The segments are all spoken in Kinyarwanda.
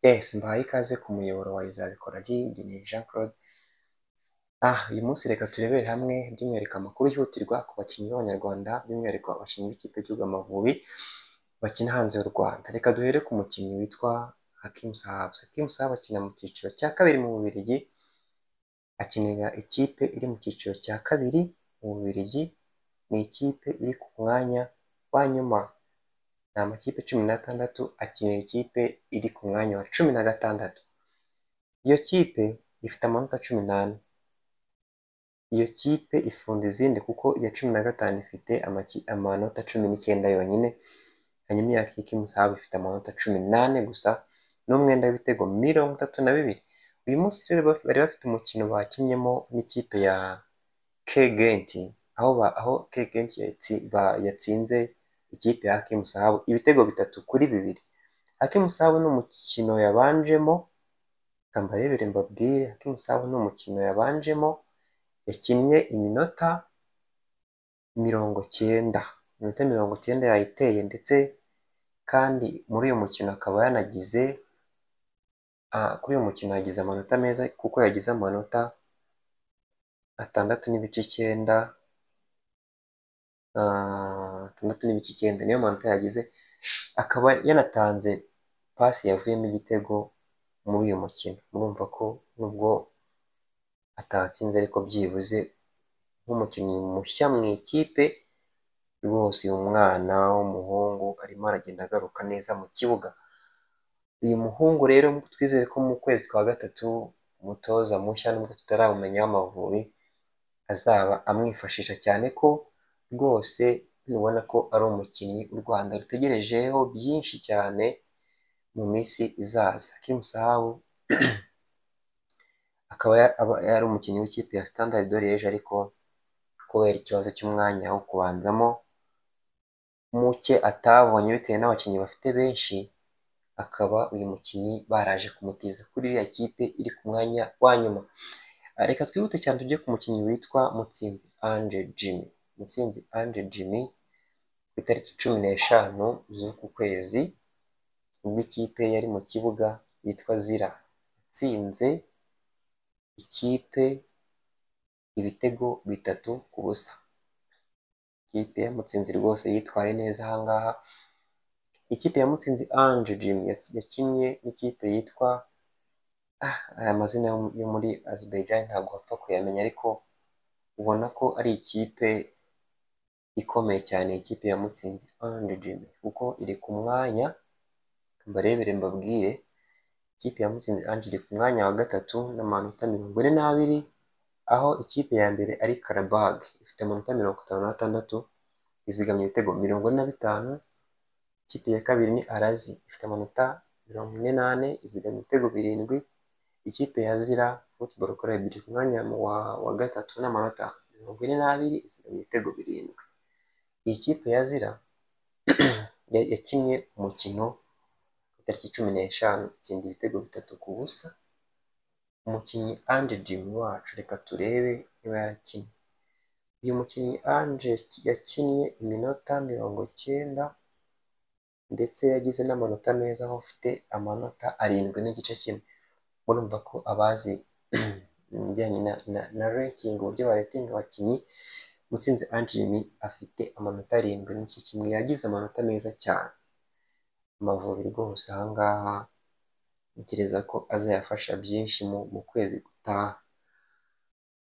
Yes, mbahaye ikaze ku muyoboro wa Izabikora ni Jean Claude. Uyu munsi reka turebere hamwe by'umwihariko amakuru yihutirwa ku bakinnyi b'Abanyarwanda, by'umwihariko abakinnyi b'ikipe y'igihugu Amavubi bakina hanze y'u Rwanda. Reka duhere ku mukinnyi witwa Hakim Sahab. Hakim Sahab akina mu cyiciro cya kabiri mu Bubiligi, akinira ikipe iri mu cyiciro cya kabiri mu Bubiligi, ni ikipe iri ku mwanya wa nyuma. Ni amakipe 16 akinira ikipe iri ku mwanya wa 16. Iyo kipe ifite amanota 18. Iyo kipe ifunda izindi kuko iya 15 ifite amanota 19 yonyine, hanyuma iya Hakim Sahab ifite amanota 18 gusa n'umwenda w'ibitego 32. Uyu munsi rero bari bafite umukino bakinnyemo n'ikipe ya K-Gent, aho K-Gent yatsinze ikipe ya Hakim Sahab ibitego 3-2. Hakim Sahab ni umukino yabanjemo, kambarebere mbabwire, Hakim Sahab ni umukino yabanjemo, yakinnye iminota 90 yayiteye, ndetse kandi muri uyu mukino akaba yanagize kuri uyu mukino yagize amanota meza kuko yagize amanota 6.9, 6.9 niyo manota yagize, akaba yanatanze pasi yavuyemo igitego muri uyu mukino. Murumva ko nubwo atatsinze ariko byibuze nk'umukinnyi mushya mu ikipe rwose uyu mwana w'umuhungu arimo aragenda agaruka neza mu kibuga. Uyu muhungu rero twizere ko mu kwezi kwa gatatu umutoza mushya, nubwo tutaramumenya w'Amavubi, azaba amwifashisha cyane ko rwose ubona ko ari umukinnyi u Rwanda rutegerejeho byinshi cyane mu minsi izaza. Hakim Sahab akaba yari umukinnyi w'ikipe ya Standard de Liège, ariko kubera ikibazo cy'umwanya wo kubanzamo muke atabonye bitewe n'abakinnyi bafite benshi, akaba uyu mukinnyi baraje kumutiza kuri iriya kipe iri ku mwanya wa nyuma. Reka twihute cyane tujye ku mukinnyi witwa Mutsinzi Ange Jimmy. Mutsinzi Ange Jimmy ku itariki 15 z'uku kwezi, ubwo ikipe yari mu kibuga yitwa Zira yatsinze ikipe ibitego 3-0. Ikipe ya Mutsinzi rwose yitwaye neza ahangaha. Ikipe ya Mutsinzi Ange Jimmy yakinnye n'ikipe yitwa aya mazina yo muri Azerbaijan ntabwo wapfa kuyamenya, ariko ubona ko ari ikipe ikomeye cyane, ikipe ya Mutsinzi Ange Jimmy, kuko iri ku mwanya, mbarebere mbabwire, ikipe ya Mutsinzi Ange iri ku mwanya wa 3 n'amanota 42, aho ikipe ya mbere ari Karabag ifite amanota 56, izigamye ibitego 45. Ikipe ya kabiri ni Arazi ifite amanota 48, izigamye ibitego 7. Ikipe ya Zira Football Club iri ku mwanya wa 3 n'amanota 42, izigamye ibitego 7. Iyi kipe ya Zira yakinnye umukino ku itariki 15 itsinda ibitego 3-0. Umukinnyi Ange Jimmy wacu reka turebe niba yakinnye. Uyu mukinnyi Ange yakinnye iminota 90 ndetse yagize n'amanota meza, aho afite amanota 7.5. Murumva ko abazi ibijyanye na rating, uburyo baratinga abakinnyi, Mutsinzi Ange Jimmy afite amanota 7.5, yagize amanota meza cyane. Amavubi rwose ahangaha ntekereza ko azayafasha byinshi mu kwezi gutaha.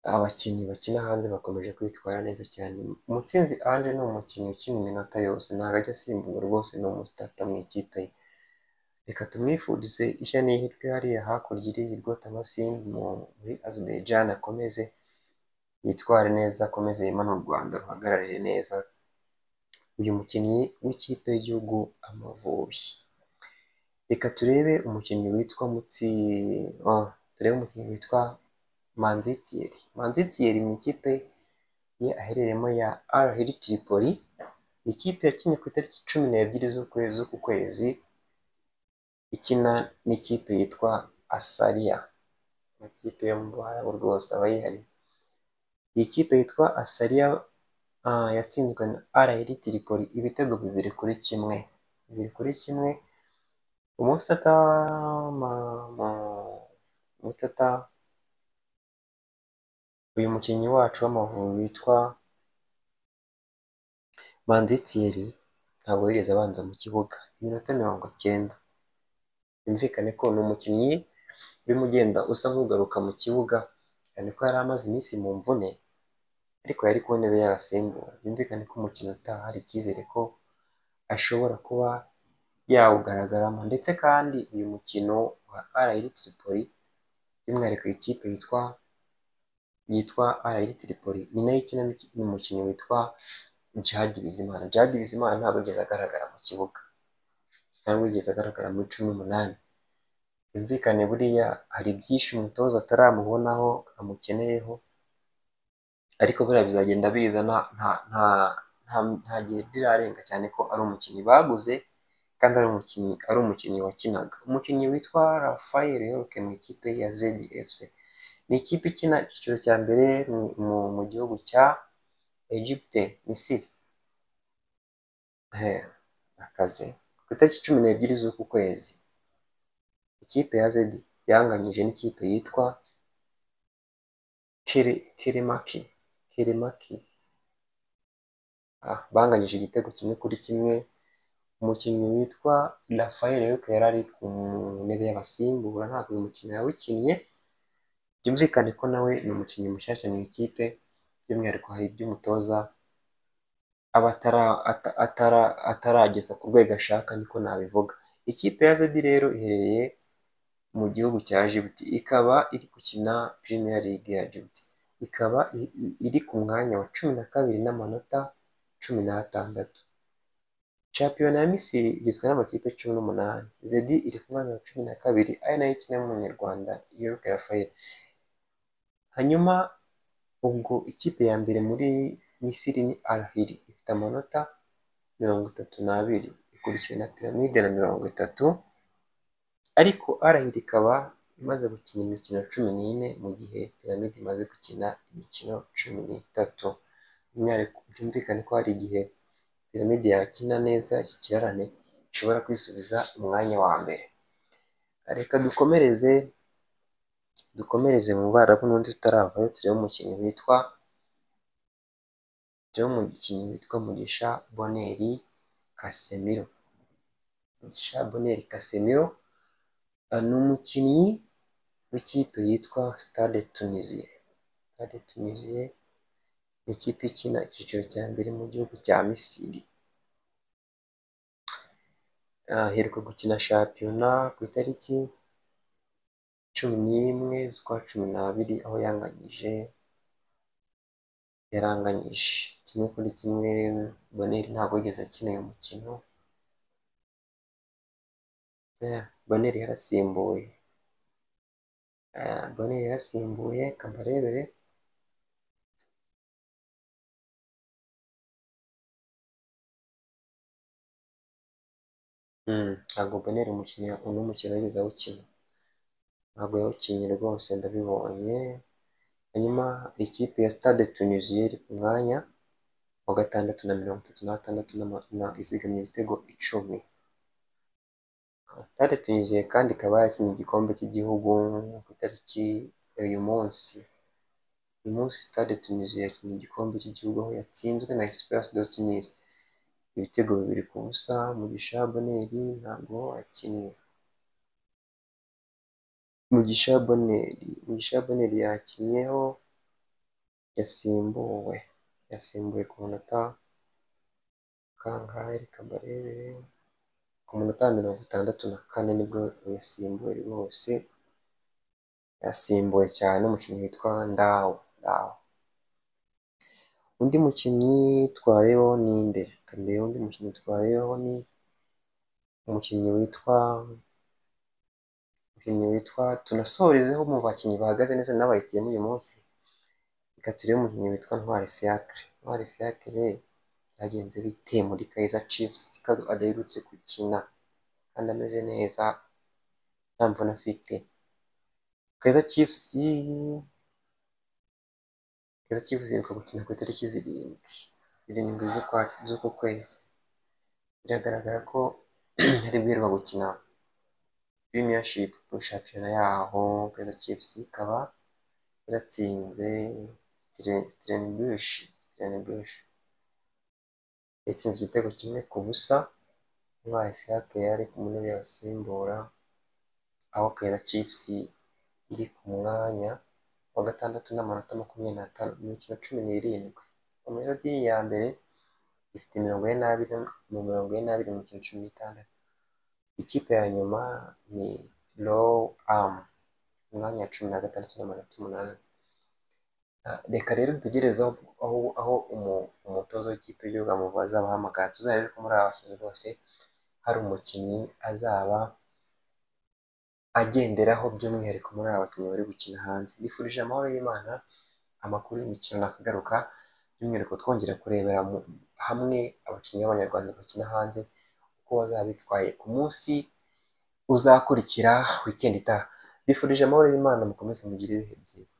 Abakinnyi bakina hanze bakomeje kwitwara neza cyane. Mutsinzi Ange ni umukinnyi ukina iminota yose, ntabwo ajya asimburwa rwose, ni umusitata mu ikipe ye. Reka tumwifurize ishya n'ihirwe hariya hakurya iri Rwotamasimbi muri Azerbaijan, akomeze yitware neza, akomeze yimane u Rwanda ruhagararire neza uyu mukinnyi w'ikipe y'igihugu Amavubi. Reka turebe umukinnyi witwa Manzi Thierry. Manzi Thierry mu ikipe ye aherereyemo ya Al Ahly Tripoli. Ikipe yakinnye ku itariki 12 z'uku kwezi, ikina n'ikipe yitwa Asaria, amakipe yo mu Barabu rwose aba yihariye. Iyi kipe yitwa Asaria yatsinzwe na Al Ahly Tripoli ibitego 2-1. Umusitata umusitata uyu mukinnyi wacu w'Amavubi witwa Manzi Thierry ntabwo yigeze abanza mu kibuga iminota 90. Byumvikane ko ni umukinnyi urimo ugenda usa nk'ugaruka mu kibuga cyane ko yari amaze iminsi mu mvune, ariko yari ku ntebe y'abasimbura. Byumvikane ko umukino utaha hari icyizere ko ashobora kuba yawugaragaramo, ndetse kandi uyu mukino wa RR Tripoli by'umwihariko ikipe yitwa RR Tripoli ni nayo ikina n'umukinnyi witwa Djihad Bizimana. Djihad Bizimana ntabwo yigeze agaragara mu kibuga, ntabwo yigeze agaragara muri 18. Byumvikane buriya hari byinshi umutoza ataramubonaho amukeneyeho, ariko buriya bizagenda biza nta gihe rirarenga, cyane ko ari umukinnyi baguze kandi ari umukinnyi wakinaga. Umukinnyi witwa Raphael Yorke mu ikipe ya ZFC, ni ikipe ikina icyiciro cya mbere mu gihugu cya Egypte, Misiri. Akaze ku itariki 12 z'uku kwezi ikipe ya Zedi yanganyije n'ikipe yitwa Kirimaki. Banganyije igitego 1-1. Umukinnyi witwa Raphael Yorke yari ari ku ntebe y'abasimbura, ntabwo uyu mukinnyi yawukinnye. Byumvikane ko nawe ni umukinnyi mushyashya mu ikipe, by'umwihariko hari iby'umutoza aba atarageza ku rwego ashaka, niko nabivuga. Ikipe ya Zedi rero iherereye mu gihugu cya Djibouti, ikaba iri gukina Premier League ya Djibouti, ikaba iri ku mwanya wa 12 n'amanota 16. Shampiyona ya Misiri igizwe n'amakipe 18. Zedi iri ku mwanya wa 12 ari nayo ikinamo umunyarwanda Yorke Raphael. Hanyuma ubwo ikipe ya mbere muri Misiri ni Al Ahly ifite amanota 32, ikurikiwe na Pyramide na 30, ariko Al Ahly ikaba imaze gukina imikino 14 mu gihe Pyramide imaze gukina imikino 13. Byumvikane ko hari igihe Pyramide yakina neza iki kirarane ishobora kwisubiza umwanya wa mbere. Reka dukomereze mu Barabu n'undi tutaravayo, turebe umukinnyi witwa Mugisha Bonheur Casemiro. Mugisha Bonheur Casemiro ni umukinnyi w'ikipe yitwa Stade Tunisien. Stade Tunisien ni ikipe ikina icyiciro cya mbere mu gihugu cya Misiri. Aheruka gukina shampiyona ku itariki 11 z'ukwa 12, aho yaranganyije 1-1. Bonheur ntabwo yigeze akina uyu mukino. Bonheur yarasimbuye Kambarebere. Ntabwo Bonheur uno mukino yigeze awukina, ntabwo yawukinnye rwose, ndabibonye. Hanyuma ikipe ya Stade Tunisien iri ku mwanya wa 6 na 36 izigamye ibitego 10. Stade Tunisien kandi ikaba yakinnye igikombe cy'igihugu ku itariki uyu munsi. Stade Tunisien yakinnye igikombe cy'igihugu aho yatsinzwe na Esperance de Tunis ibitego 2-0. Mugisha Bonheur ntabwo akinnye. Mugisha Bonheur yakinnyeho, yasimbuwe ku munota kangahe, reka mbarebe, ku munota 64 nibwo yasimbuwe rwose, yasimbuwe cyane umukinnyi witwa Ndao. Undi mukinnyi twarebaho ni nde? Undi mukinnyi twarebaho ni umukinnyi witwa tunasorezeho mu bakinnyi bahagaze neza n'abayitiyemo uyu munsi. Reka turebe umukinnyi witwa Ntwari Fiacre. Ntwari Fiacre byagenze bite muri Kaizer Chiefs ko adaherutse gukina kandi ameze neza nta mvune afite? Kaizer Chiefs iheruka gukina ku itariki 7 z'uku kwezi. Biragaragara ko yari bwirirwa gukina Premiership muri shampiyona yaho. Kaizer Chiefs ikaba yaratsinze Stellenbosch yatsinze igitego kimwe ku busa. Intwari Fiacre yari ku ntebe y'abasimbura, aho Kaizer Chiefs iri ku mwanya wa gatandatu n'amanota 25 mu mikino 17. Mamelodi ya mbere ifite 42 mu mikino 16. Ikipe ya nyuma ni Low Arm umwanya wa 16 n'amanota 8. Reka rero dutegereze aho umutoza w'ikipe y'igihugu Amavubi azabahamagara, tuzarebe ko muri aba bakinnyi bose hari umukinnyi azaba agenderaho by'umwihariko muri aba bakinnyi bari gukina hanze. Bifurije amahoro y'Imana. Amakuru y'imikino nakagaruka, by'umwihariko twongera kurebera hamwe abakinnyi b'Abanyarwanda bakina hanze uko bazaba bitwaye ku munsi uzakurikira weekend itaha. Bifurije amahoro y'Imana, mukomeze mugire ibihe byiza.